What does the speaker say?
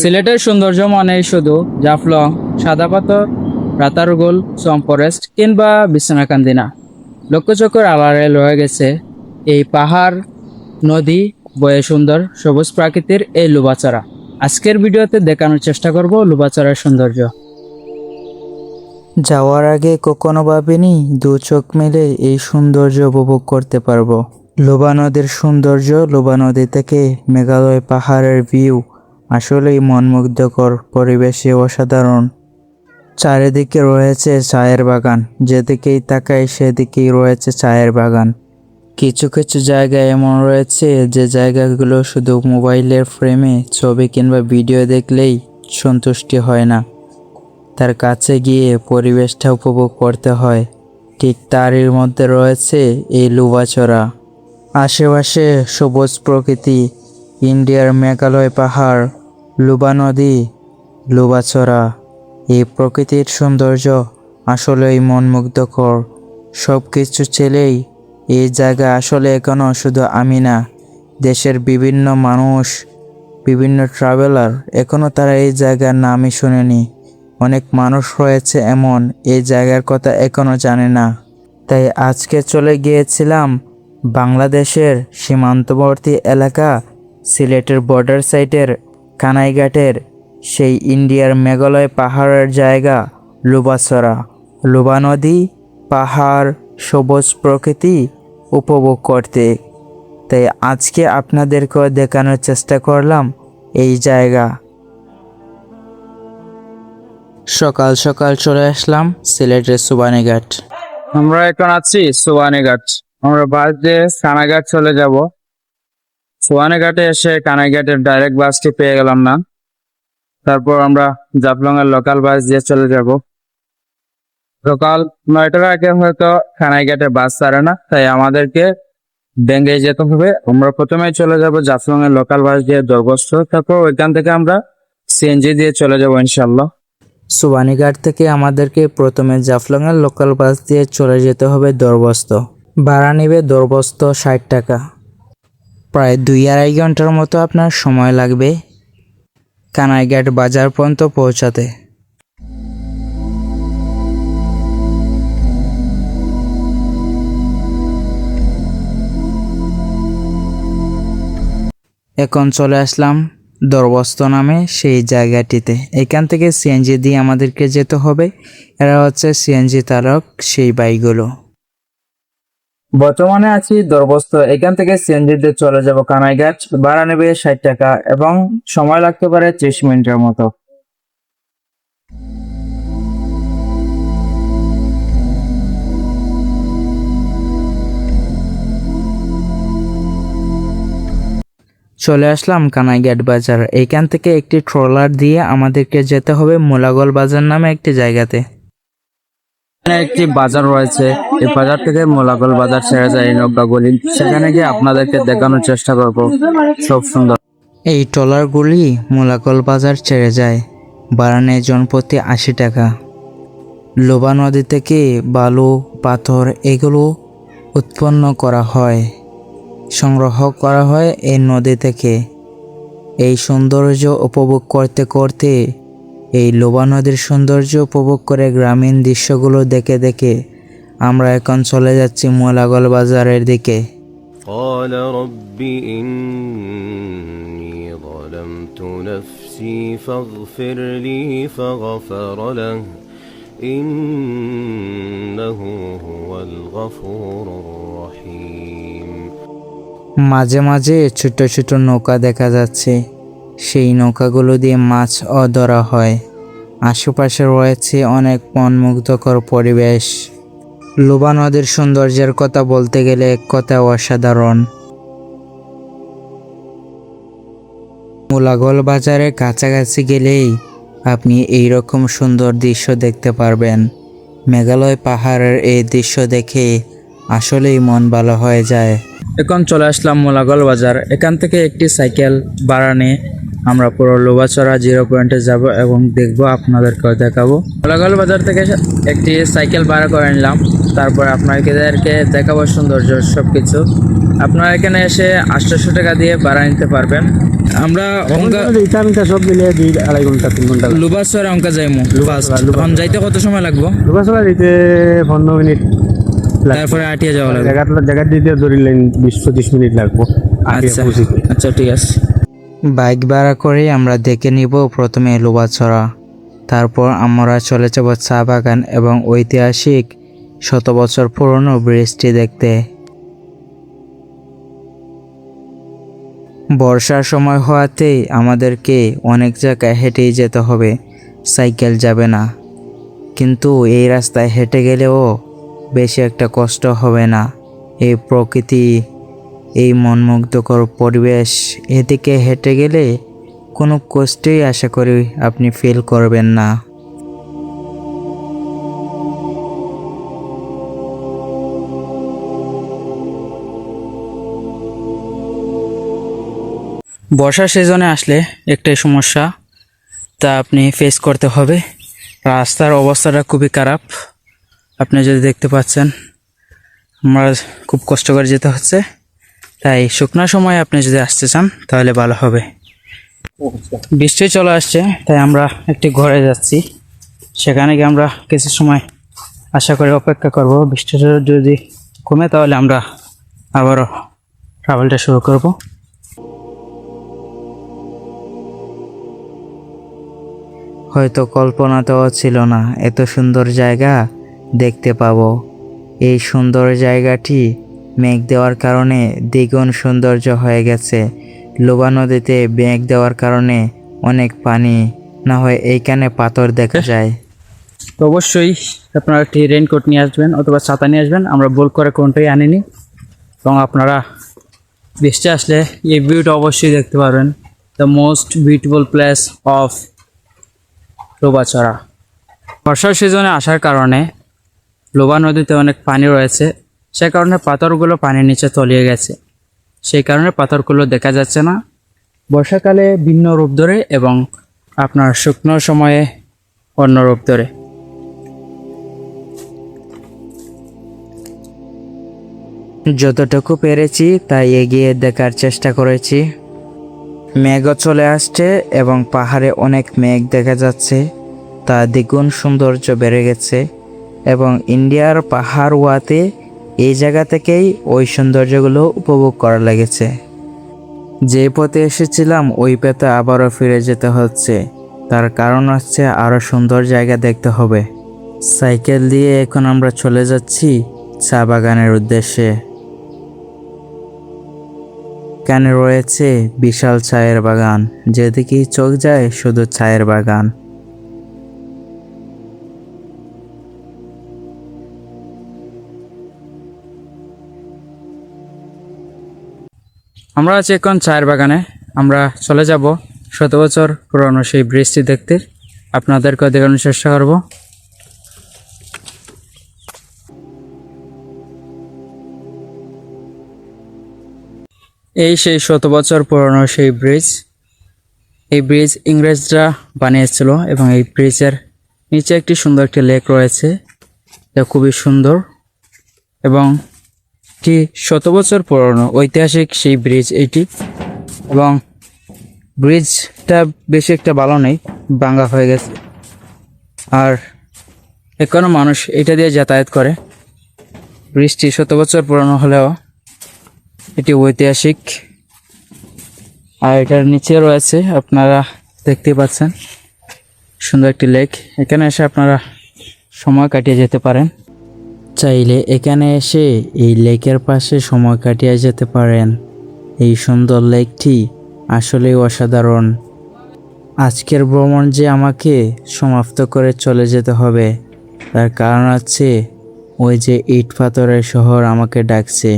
সিলেটের সৌন্দর্য মানেই শুধু জাফলং, সাদা পাথর, রাতারগুল, সোয়াম ফরেস্ট কিংবা বিছনাকান্দি না। লক্ষ্যচক্কর আড়ালে রয়ে গেছে এই পাহাড়, নদী, বয়ে সুন্দর সবুজ প্রাকৃতির এই লুবাচড়া। আজকের ভিডিওতে দেখানোর চেষ্টা করব লুবাচড়ার সৌন্দর্য। যাওয়ার আগে কখনো ভাবিনি দু চোখ মেলে এই সৌন্দর্য উপভোগ করতে পারবো। লোবা নদীর সৌন্দর্য, লোবা নদী থেকে মেঘালয় পাহাড়ের ভিউ আসলেই মনমুগ্ধকর, পরিবেশে অসাধারণ। চারিদিকে রয়েছে চায়ের বাগান, যেদিকেই তাকাই সেদিকেই রয়েছে চায়ের বাগান। কিছু কিছু জায়গা এমন রয়েছে যে জায়গাগুলো শুধু মোবাইলের ফ্রেমে ছবি কিংবা ভিডিও দেখলেই সন্তুষ্টি হয় না, তার কাছে গিয়ে পরিবেশটা উপভোগ করতে হয়। ঠিক তারই মধ্যে রয়েছে এই লুবাচড়া। আশেপাশে সবুজ প্রকৃতি, ইন্ডিয়ার মেঘালয় পাহাড়, লুবা নদী, লুবাচড়া। এই প্রকৃতির সৌন্দর্য আসলেই মনমুগ্ধকর। সব কিছু ছেলেই এই জায়গা আসলে এখনও শুধু আমি না, দেশের বিভিন্ন মানুষ, বিভিন্ন ট্রাভেলার এখনও তারা এই জায়গার নামই শোনেনি। অনেক মানুষ রয়েছে এমন এই জায়গার কথা এখনও জানে না। তাই আজকে চলে গিয়েছিলাম বাংলাদেশের সীমান্তবর্তী এলাকা সিলেটের বর্ডার সাইডের কানাইঘাটের সেই ইন্ডিয়ার মেঘালয় পাহাড়ের জায়গা লুবাচড়া। লুবা নদী, পাহাড়, সবুজ প্রকৃতি উপভোগ করতে। তাই আজকে আপনাদেরকেও দেখানোর চেষ্টা করলাম এই জায়গা। সকাল সকাল চলে আসলাম সিলেটের সুবানীঘাট। আমরা এখন আছি সুবানীঘাট। আমরা বাস দিয়ে কানাইঘাট চলে যাব। সুবানীঘাটে এসে কানাইঘাটের ডাইরেক্ট বাসটি পেয়ে গেলাম না। তারপর আমরা জাফলং এর লোকাল বাস দিয়ে চলে যাব। সকাল 9টার আগে হয়তো কানাইঘাটে বাস ছাড়ে না, তাই আমাদেরকে ব্যাঙ্গে যেতে হবে। আমরা প্রথমে চলে যাব জাফলং এর লোকাল বাস দিয়ে দরবস্ত, তারপর ওইখান থেকে আমরা সিএনজি দিয়ে চলে যাব ইনশাল্লাহ। সুবানীঘাট থেকে আমাদেরকে প্রথমে জাফলংয়ের লোকাল বাস দিয়ে চলে যেতে হবে দরবস্ত। ভাড়া নেবে দরবস্ত 60 টাকা। প্রায় 2-2.5 ঘন্টার মতো আপনার সময় লাগবে কানাইঘাট বাজার পর্যন্ত পৌঁছাতে। এখন চলে আসলাম দরবস্ত নামে সেই জায়গাটিতে। এখান থেকে সিএনজি দিয়ে আমাদেরকে যেতে হবে। এরা হচ্ছে সিএনজি চালক সেই বাইকগুলো। বর্তমানে আছি দরবস্ত। এখান থেকে সিএনজি দিয়ে চলে যাব কানাইঘাট। ভাড়া নেবে 60 টাকা এবং সময় লাগতে পারে 30 মিনিটের মতো। চলে আসলাম কানাইঘাট বাজার। এইখান থেকে একটি ট্রলার দিয়ে আমাদেরকে যেতে হবে মোলাগল বাজার নামে একটি জায়গাতে। এখানে একটি বাজার রয়েছে, এই বাজার থেকে মোলাগল বাজার ছেড়ে যায় নৌকাগুলি। সেখানে গিয়ে আপনাদেরকে দেখানোর চেষ্টা করব। সব সুন্দর। এই ট্রলারগুলি মোলাগল বাজার ছেড়ে যায়। ভাড়া নেয় জনপ্রতি 80 টাকা। লোবা নদী থেকে বালু, পাথর এগুলো উৎপন্ন করা হয়, সংগ্রহ করা হয় এই নদী থেকে। এই সৌন্দর্য উপভোগ করতে করতে, এই লোবা নদীর সৌন্দর্য উপভোগ করে গ্রামীণ দৃশ্যগুলো দেখে দেখে আমরা এখন চলে যাচ্ছি মোলাগল বাজারের দিকে। قال رب إني ظلمت نفسي فاغفر لي فغفر له إنه هو الغفور الرحيم। মাঝে মাঝে ছোট ছোট নৌকা দেখা যাচ্ছে, সেই নৌকাগুলো দিয়ে মাছও ধরা হয়। আশেপাশে রয়েছে অনেক মনমুগ্ধকর পরিবেশ। লোবা নদীর সৌন্দর্যের কথা বলতে গেলে এক কথা অসাধারণ। মোলাগল বাজারের কাছাকাছি গেলেই আপনি এই রকম সুন্দর দৃশ্য দেখতে পারবেন। মেঘালয় পাহাড়ের এই দৃশ্য দেখে আসলেই মন ভালো হয়ে যায়। এখন চলে আসলাম মোলাগল বাজার। এখান থেকে একটি সাইকেল ভাড়া নিয়ে আমরা পুরো লোবাছড়া 0 পয়েন্টে যাব এবং দেখবো, আপনাদেরকেও দেখাবো। কোলাগাল বাজার থেকে একটি সাইকেল ভাড়া করে নিলাম, তারপর আপনাদেরকে দেখাবো সৌন্দর্য সবকিছু। আপনারা এখানে এসে 800 টাকা দিয়ে ভাড়া নিতে পারবেন। আমরা সব মিলিয়ে 2-2.5 ঘন্টা 3 ঘন্টা লোবাছড়া অঙ্কা যাইমু। এখন যাইতে কত সময় লাগবো? লোবাছড়া দিতে 15 মিনিট, তারপরে আটিয়া যাওয়া লাগবে। জায়গা দিতে ধরিলেন 20-25 মিনিট লাগবো। আচ্ছা আচ্ছা, ঠিক আছে। বাইক ভাড়া করে আমরা দেখে নিব প্রথমে লোবাছড়া, তারপর আমরা চলে যাব চা বাগান এবং ঐতিহাসিক 100 বছর পুরনো ব্রিজটি দেখতে। বর্ষার সময় হওয়াতেই আমাদেরকে অনেক জায়গায় হেঁটেই যেতে হবে, সাইকেল যাবে না। কিন্তু এই রাস্তায় হেঁটে গেলেও বেশি একটা কষ্ট হবে না। এই প্রকৃতি, এই মনমুগ্ধকর পরিবেশ, এদিকে হেঁটে গেলে কোনো কষ্টই আশা করি আপনি ফিল করবেন না। বর্ষার সিজনে আসলে একটাই সমস্যা, তা আপনি ফেস করতে হবে। রাস্তার অবস্থাটা খুবই খারাপ, আপনি যদি দেখতে পাচ্ছেন। আমরা খুব কষ্ট করে যেতে হচ্ছে, তাই শুকনো সময় আপনি যদি আসতে চান তাহলে ভালো হবে। বৃষ্টি চলে আসছে, তাই আমরা একটি ঘরে যাচ্ছি। সেখানে গিয়ে আমরা কিছু সময় আশা করে অপেক্ষা করব। বৃষ্টিটা যদি কমে তাহলে আমরা আবারও ট্রাভেলটা শুরু করব। হয়তো কল্পনাতেও ছিল না এত সুন্দর জায়গা দেখতে পাবো। এই সুন্দর জায়গাটি মেঘ দেওয়ার কারণে দ্বিগুণ সৌন্দর্য হয়ে গেছে। লোবা নদীতে মেঘ দেওয়ার কারণে অনেক পানি, না হয় এইখানে পাথর দেখা যায়। তো অবশ্যই আপনারা একটি রেইনকোট নিয়ে আসবেন অথবা ছাতা নিয়ে আসবেন। আমরা ভুল করে কোনটাই আনিনি, এবং আপনারা বৃষ্টি আসলে এই ভিউটা অবশ্যই দেখতে পারবেন। The most beautiful place of Lobachhara. বর্ষার সিজনে আসার কারণে লোবা নদীতে অনেক পানি রয়েছে, সে কারণে পাথরগুলো পানির নিচে তলিয়ে গেছে, সেই কারণে পাথরগুলো দেখা যাচ্ছে না। বর্ষাকালে ভিন্ন রূপ ধরে এবং আপনার শুকনো সময়ে অন্য রূপ ধরে। যতটুকু পেরেছি তাই এগিয়ে দেখার চেষ্টা করেছি। মেঘও চলে আসছে এবং পাহাড়ে অনেক মেঘ দেখা যাচ্ছে, তা দ্বিগুণ সৌন্দর্য বেড়ে গেছে। এবং ইন্ডিয়ার পাহাড় ওয়াতে এই জায়গা থেকেই ওই সৌন্দর্যগুলো উপভোগ করা লেগেছে। যে পথে এসেছিলাম ওই পথে আবারও ফিরে যেতে হচ্ছে, তার কারণ হচ্ছে আরও সুন্দর জায়গা দেখতে হবে। সাইকেল দিয়ে এখন আমরা চলে যাচ্ছি চা বাগানের উদ্দেশ্যে। এখানে রয়েছে বিশাল চায়ের বাগান, যেদিকেই চোখ যায় শুধু চায়ের বাগান। আমরা আছি এখন চায়ের বাগানে। আমরা চলে যাব 100 বছর পুরনো সেই ব্রিজটি দেখতে, আপনাদেরকে দেখানোর চেষ্টা করব। এই সেই 100 বছর পুরনো সেই ব্রিজ। এই ব্রিজ ইংরেজরা বানিয়েছিল এবং এই ব্রিজের নিচে একটি সুন্দর একটি লেক রয়েছে, যা খুবই সুন্দর এবং একটি 100 বছর পুরনো ঐতিহাসিক সেই ব্রিজ এটি। এবং ব্রিজটা বেশি একটা ভালো নেই, ভাঙা হয়ে গেছে, আর এখনো মানুষ এটা দিয়ে যাতায়াত করে। ব্রিজটি 100 বছর পুরনো হলেও এটি ঐতিহাসিক। আর এটার নিচে রয়েছে, আপনারা দেখতে পাচ্ছেন, সুন্দর একটি লেক। এখানে এসে আপনারা সময় কাটিয়ে যেতে পারেন। চাইলে এখানে এসে এই লেকের পাশে সময় কাটিয়ে যেতে পারেন। এই সুন্দর লেকটি আসলেই অসাধারণ। আজকের ভ্রমণ যে আমাকে সমাপ্ত করে চলে যেতে হবে, তার কারণ হচ্ছে ওই যে ইট পাথরের শহর আমাকে ডাকছে।